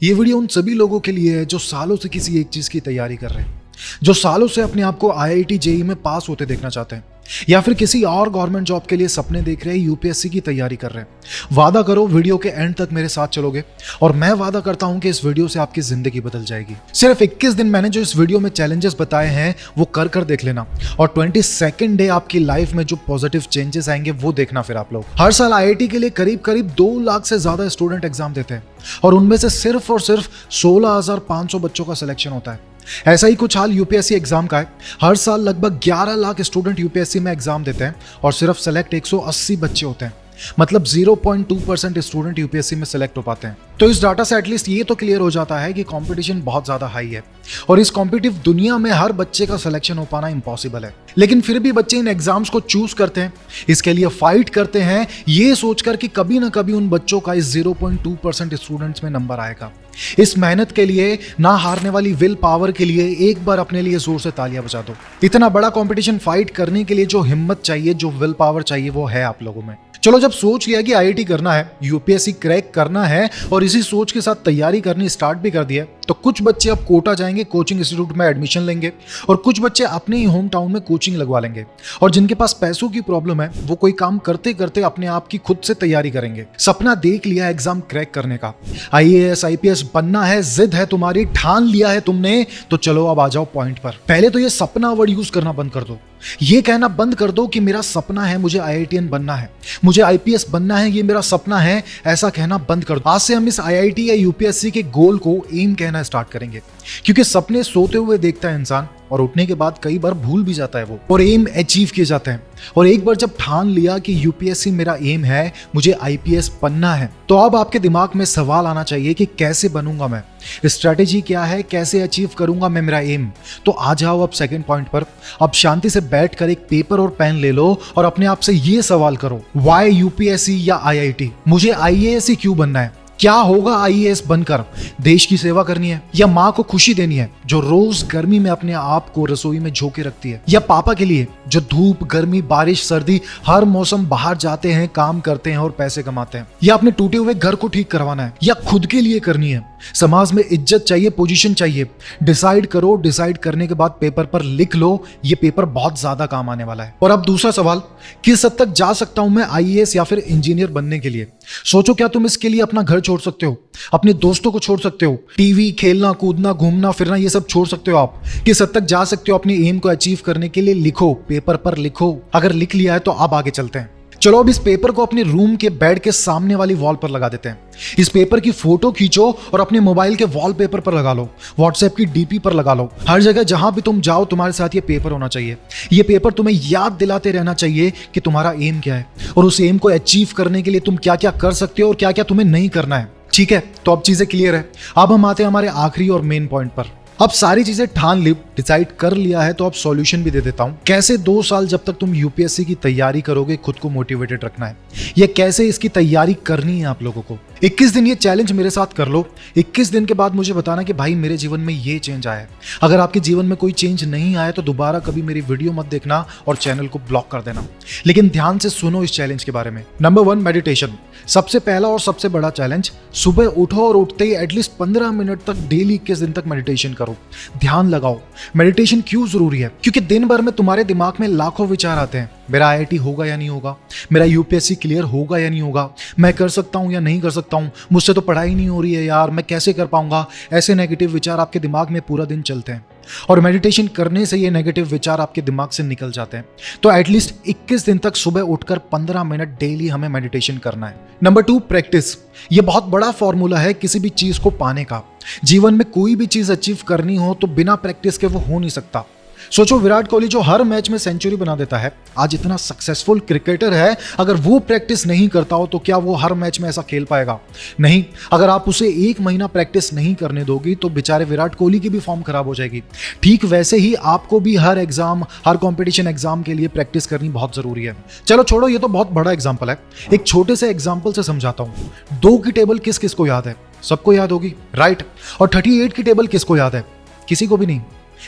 ये वीडियो उन सभी लोगों के लिए है जो सालों से किसी एक चीज की तैयारी कर रहे हैं, जो सालों से अपने आप को आईआईटी जेईई में पास होते देखना चाहते हैं या फिर किसी और गवर्नमेंट जॉब के लिए सपने देख रहे हैं, यूपीएससी की तैयारी कर रहे हैं। वादा करो वीडियो के एंड तक मेरे साथ चलोगे और मैं वादा करता हूं कि इस वीडियो से आपकी जिंदगी बदल जाएगी। सिर्फ 21 दिन मैंने जो इस वीडियो में चैलेंजेस बताए हैं वो कर देख लेना और 22nd डे आपकी लाइफ में जो पॉजिटिव चेंजेस आएंगे वो देखना। फिर आप लोग हर साल आईआईटी के लिए करीब 2 लाख से ज्यादा स्टूडेंट एग्जाम देते हैं और उनमें से सिर्फ और सिर्फ 16,500 बच्चों का सिलेक्शन होता है। ऐसा ही कुछ हाल यूपीएससी एग्जाम का है। हर साल लगभग 11 लाख स्टूडेंट यूपीएससी में एग्जाम देते हैं और सिर्फ सेलेक्ट 180 बच्चे होते हैं, मतलब 0.2% स्टूडेंट यूपीएससी में सेलेक्ट हो पाते हैं। तो इस डाटा से एटलीस्ट ये तो क्लियर हो जाता है कि कंपटीशन बहुत ज्यादा हाई है और इस कॉम्पिटिटिव दुनिया में हर बच्चे का सिलेक्शन हो पाना इम्पॉसिबल है। लेकिन फिर भी बच्चे इन एग्जाम्स को चूज करते हैं, इसके लिए फाइट करते हैं, ये सोचकर कि कभी ना कभी उन बच्चों का इस 0.2% स्टूडेंट्स में नंबर आएगा। इस मेहनत के लिए, ना हारने वाली विल पावर के लिए एक बार अपने लिए जोर से तालियां बजा दो। इतना बड़ा कंपटीशन फाइट करने के लिए जो हिम्मत चाहिए, जो विल पावर चाहिए, वो है आप लोगों में। चलो, जब सोच लिया कि आईआईटी करना है, यूपीएससी क्रैक करना है और इसी सोच के साथ तैयारी करनी स्टार्ट भी कर दी है, तो कुछ बच्चे अब कोटा जाएंगे, कोचिंग इंस्टीट्यूट में एडमिशन लेंगे और कुछ बच्चे अपने ही होम टाउन में कोचिंग लगवा लेंगे। और जिनके पास पैसों की प्रॉब्लम है वो कोई काम करते करते अपने आप की खुद से तैयारी करेंगे। सपना देख लिया एग्जाम क्रैक करने का, आईएएस आईपीएस बनना है, जिद है तुम्हारी, ठान लिया है तुमने, तो चलो अब आ जाओ पॉइंट पर। पहले तो ये सपना वर्ड यूज करना बंद कर दो। ये कहना बंद कर दो कि मेरा सपना है, मुझे आईआईटीएन बनना है, मुझे आईपीएस बनना है, ये मेरा सपना है, ऐसा कहना बंद कर दो। आज से हम इस आईआईटी या यूपीएससी के गोल को एम कहना स्टार्ट करेंगे, क्योंकि सपने सोते हुए देखता है इंसान और उठने के बाद कई बार भूल भी जाता है वो, और एम अचीव किए जाते हैं। और एक बार जब ठान लिया कि यूपीएससी मेरा एम है, मुझे आईपीएस बनना है, तो अब आपके दिमाग में सवाल आना चाहिए कि कैसे बनूंगा मैं, स्ट्रैटेजी क्या है, कैसे अचीव करूंगा मैं मेरा एम। तो आ जाओ अब सेकंड पॉइंट पर। अब शांति से बैठकर एक पेपर और पेन ले लो और अपने आप से ये सवाल करो, वाई यूपीएससी या आईआईटी? मुझे आईएएस ही क्यों बनना है? क्या होगा आईएएस बनकर? देश की सेवा करनी है या माँ को खुशी देनी है जो रोज गर्मी में अपने आप को रसोई में झोंके रखती है, या पापा के लिए जो धूप गर्मी बारिश सर्दी हर मौसम बाहर जाते हैं, काम करते हैं और पैसे कमाते हैं, या अपने टूटे हुए घर को ठीक करवाना है, या खुद के लिए करनी है? समाज में इज्जत चाहिए, पोजीशन चाहिए, डिसाइड करो। डिसाइड करने के बाद पेपर पर लिख लो, ये पेपर बहुत ज्यादा काम आने वाला है। और अब दूसरा सवाल, किस हद तक जा सकता हूं मैं आईएएस या फिर इंजीनियर बनने के लिए? सोचो, क्या तुम इसके लिए अपना घर छोड़ सकते हो, अपने दोस्तों को छोड़ सकते हो, टीवी खेलना कूदना घूमना फिरना ये सब छोड़ सकते हो? आप किस हद तक जा सकते हो अपने एम को अचीव करने के लिए? लिखो, पेपर पर लिखो। अगर लिख लिया है तो अब आगे चलते हैं। चलो, अब इस पेपर को अपने रूम के बेड के सामने वाली वॉल पर लगा देते हैं। इस पेपर की फोटो खींचो और अपने मोबाइल के वॉलपेपर पर लगा लो, व्हाट्सएप की डीपी पर लगा लो। हर जगह जहां भी तुम जाओ तुम्हारे साथ ये पेपर होना चाहिए। ये पेपर तुम्हें याद दिलाते रहना चाहिए कि तुम्हारा एम क्या है और उस एम को अचीव करने के लिए तुम क्या क्या कर सकते हो और क्या क्या तुम्हें नहीं करना है। ठीक है, तो अब चीजें क्लियर है। अब हम आते हैं हमारे आखिरी और मेन पॉइंट पर। अब सारी चीजें ठान ली, डिसाइड कर लिया है, तो अब सॉल्यूशन भी दे देता हूं। कैसे 2 साल जब तक तुम यूपीएससी की तैयारी करोगे खुद को मोटिवेटेड रखना है, या कैसे इसकी तैयारी करनी है आप लोगों को। 21 दिन ये चैलेंज मेरे साथ कर लो। 21 दिन के बाद मुझे बताना कि भाई मेरे जीवन में ये चेंज आया है। अगर आपके जीवन में कोई चेंज नहीं आया तो दोबारा कभी मेरी वीडियो मत देखना और चैनल को ब्लॉक कर देना। लेकिन ध्यान से सुनो इस चैलेंज के बारे में। Number 1, meditation. सबसे पहला और सबसे बड़ा चैलेंज, सुबह उठो और उठते ही एटलीस्ट 15 मिनट तक डेली 21 दिन तक मेडिटेशन करो, ध्यान लगाओ। मेडिटेशन क्यों जरूरी है? क्योंकि दिन भर में तुम्हारे दिमाग में लाखों विचार आते हैं। मेरा आईआईटी होगा या नहीं होगा, मेरा यूपीएससी क्लियर होगा या नहीं होगा, मैं कर सकता हूं या नहीं कर सकता हूं, मुझसे तो पढ़ाई नहीं हो रही है यार, मैं कैसे कर पाऊंगा। ऐसे नेगेटिव विचार आपके दिमाग में पूरा दिन चलते हैं और मेडिटेशन करने से ये नेगेटिव विचार आपके दिमाग से निकल जाते हैं। तो एटलीस्ट 21 दिन तक सुबह उठकर 15 मिनट डेली हमें मेडिटेशन करना है। Number 2, practice. ये बहुत बड़ा फॉर्मूला है किसी भी चीज को पाने का। जीवन में कोई भी चीज अचीव करनी हो तो बिना प्रैक्टिस के वो हो नहीं सकता। सोचो, विराट कोहली जो हर मैच में सेंचुरी बना देता है, आज इतना सक्सेसफुल क्रिकेटर है, अगर वो प्रैक्टिस नहीं करता हो तो क्या वो हर मैच में ऐसा खेल पाएगा? नहीं। अगर आप उसे 1 महीना प्रैक्टिस नहीं करने दोगी तो बेचारे विराट कोहली की भी फॉर्म खराब हो जाएगी। ठीक वैसे ही आपको भी हर एग्जाम, हर कॉम्पिटिशन एग्जाम के लिए प्रैक्टिस करनी बहुत जरूरी है। चलो छोड़ो, ये तो बहुत बड़ा एग्जाम्पल है। एक छोटे से एग्जाम्पल से समझाता हूं। 2 की टेबल किस किस को याद है? सबको याद होगी, राइट। और 38 की टेबल किसको याद है? किसी को भी नहीं।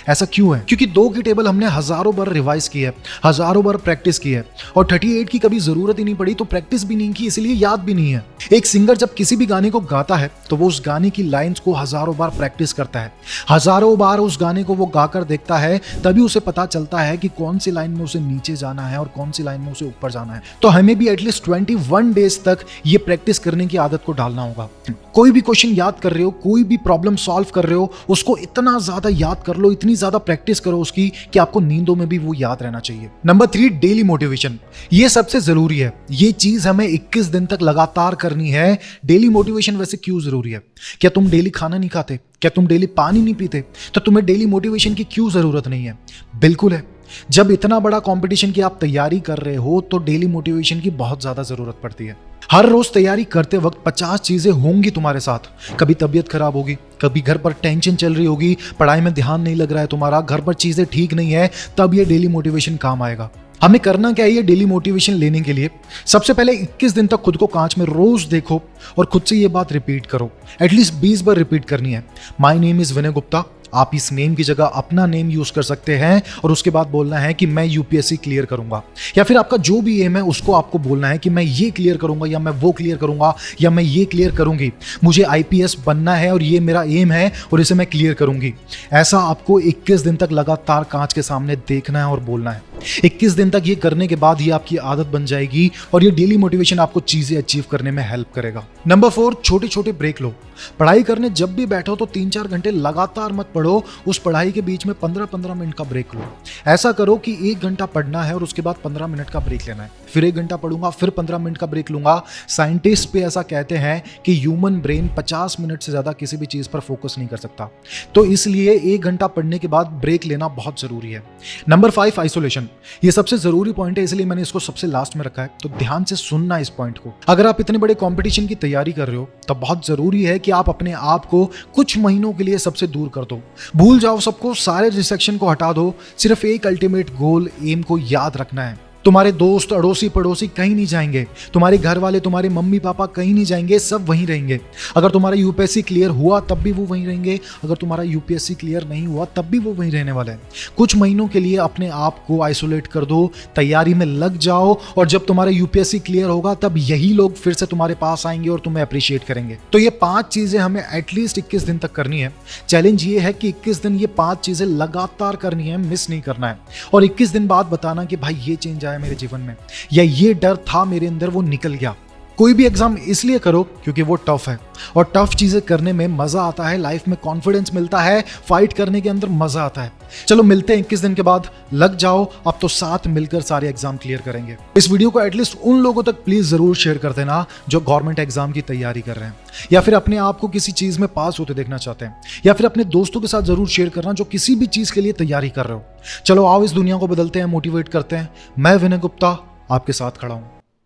ऐसा क्यों है? क्योंकि 2 की टेबल हमने हजारों बार रिवाइज की है, हजारों बार प्रैक्टिस की है, और 38 की कभी जरूरत ही नहीं पड़ी, तो प्रैक्टिस भी नहीं की, इसलिए याद भी नहीं है। एक सिंगर जब किसी भी गाने को गाता है तो वो उस गाने की लाइंस को हजारों बार प्रैक्टिस करता है, हजारों बार उस गाने को वो गाकर देखता है, तभी उसे पता चलता है कि कौन सी लाइन में उसे नीचे जाना है और कौन सी लाइन में उसे ऊपर जाना है। तो हमें भी एटलीस्ट 21 डेज तक ये प्रैक्टिस करने की आदत को डालना होगा। कोई भी क्वेश्चन याद कर रहे हो, कोई भी प्रॉब्लम सॉल्व कर रहे हो, उसको इतना ज्यादा याद कर लो, इतनी ज्यादा प्रैक्टिस करो उसकी कि आपको नींदों में भी वो याद रहना चाहिए। Number 3, daily motivation. ये सबसे जरूरी है, ये चीज हमें 21 दिन तक लगातार करनी है। डेली मोटिवेशन वैसे क्यों जरूरी है? क्या तुम डेली खाना नहीं खाते? क्या तुम डेली पानी नहीं पीते? तो तुम्हें डेली मोटिवेशन की क्यों जरूरत नहीं है? बिल्कुल है। जब इतना बड़ा कंपटीशन की आप तैयारी कर रहे हो तो डेली मोटिवेशन की बहुत ज्यादा जरूरत पड़ती है। हर रोज तैयारी करते वक्त 50 चीजें होंगी तुम्हारे साथ। कभी तबीयत खराब होगी, कभी घर पर टेंशन चल रही होगी, पढ़ाई में ध्यान नहीं लग रहा है तुम्हारा, घर पर चीजें ठीक नहीं है, तब ये डेली मोटिवेशन काम आएगा। हमें करना क्या है ये डेली मोटिवेशन लेने के लिए? सबसे पहले 21 दिन तक खुद को कांच में रोज देखो और खुद से ये बात रिपीट करो। एटलीस्ट 20 बार रिपीट करनी है। माय नेम इज विनय गुप्ता। आप इस नेम की जगह अपना नेम यूज कर सकते हैं और उसके बाद बोलना है कि मैं यूपीएससी क्लियर करूंगा, या फिर आपका जो भी एम है उसको आपको बोलना है कि मैं ये क्लियर करूंगा, या मैं वो क्लियर करूंगा, या मैं ये क्लियर करूंगी। मुझे आईपीएस बनना है और ये मेरा एम है और इसे मैं क्लियर करूंगी। ऐसा आपको 21 दिन तक लगातार कांच के सामने देखना है और बोलना है। 21 दिन तक ये करने के बाद ये आपकी आदत बन जाएगी और ये डेली मोटिवेशन आपको चीजें अचीव करने में हेल्प करेगा। नंबर 4, छोटे छोटे ब्रेक लो। पढ़ाई करने जब भी बैठो तो 3-4 घंटे लगातार मत पढ़ो, उस पढ़ाई के बीच में 15-15 मिनट का ब्रेक लो। ऐसा करो कि 1 घंटा पढ़ना है और उसके बाद 15 मिनट का ब्रेक लेना है, फिर 1 घंटा पढ़ूंगा, फिर 15 मिनट का ब्रेक लूंगा। साइंटिस्ट भी ऐसा कहते हैं कि ह्यूमन ब्रेन 50 मिनट से ज्यादा किसी भी चीज पर फोकस नहीं कर सकता, तो इसलिए 1 घंटा पढ़ने के बाद ब्रेक लेना बहुत जरूरी है। Number 5, isolation. ये सबसे जरूरी पॉइंट है, इसलिए मैंने इसको सबसे लास्ट में रखा है, तो ध्यान से सुनना इस पॉइंट को। अगर आप इतने बड़े कंपटीशन की तैयारी कर रहे हो तो बहुत जरूरी है कि आप अपने आप को कुछ महीनों के लिए सबसे दूर कर दो। भूल जाओ सबको, सारे डिस्ट्रैक्शन को हटा दो, सिर्फ एक अल्टीमेट गोल, एम को याद रखना है। तुम्हारे दोस्त, अड़ोसी पड़ोसी कहीं नहीं जाएंगे, तुम्हारे घर वाले, तुम्हारे मम्मी पापा कहीं नहीं जाएंगे, सब वहीं रहेंगे। अगर तुम्हारा यूपीएससी क्लियर हुआ तब भी वो वहीं रहेंगे, अगर तुम्हारा यूपीएससी क्लियर नहीं हुआ तब भी वो वहीं रहने वाला है। कुछ महीनों के लिए अपने आप को आइसोलेट कर दो, तैयारी में लग जाओ, और जब तुम्हारा यूपीएससी क्लियर होगा तब यही लोग फिर से तुम्हारे पास आएंगे और तुम्हें अप्रिशिएट करेंगे। तो ये 5 चीजें हमें एटलीस्ट 21 दिन तक करनी है। चैलेंज ये है कि 21 दिन ये 5 चीजें लगातार करनी है, मिस नहीं करना है, और 21 दिन बाद बताना कि भाई ये चेंज आया मेरे जीवन में, या ये डर था मेरे अंदर वो निकल गया। कोई भी एग्जाम इसलिए करो क्योंकि वो टफ है, और टफ चीजें करने में मजा आता है, लाइफ में कॉन्फिडेंस मिलता है, फाइट करने के अंदर मजा आता है। चलो मिलते हैं 21 दिन के बाद, लग जाओ, अब तो साथ मिलकर सारे एग्जाम क्लियर करेंगे। इस वीडियो को एटलीस्ट उन लोगों तक प्लीज जरूर शेयर कर देना जो गवर्नमेंट एग्जाम की तैयारी कर रहे हैं, या फिर अपने आप को किसी चीज में पास होते देखना चाहते हैं, या फिर अपने दोस्तों के साथ जरूर शेयर करना जो किसी भी चीज के लिए तैयारी कर रहे हो। चलो आओ इस दुनिया को बदलते हैं, मोटिवेट करते हैं। मैं विनय गुप्ता आपके साथ खड़ा हूं।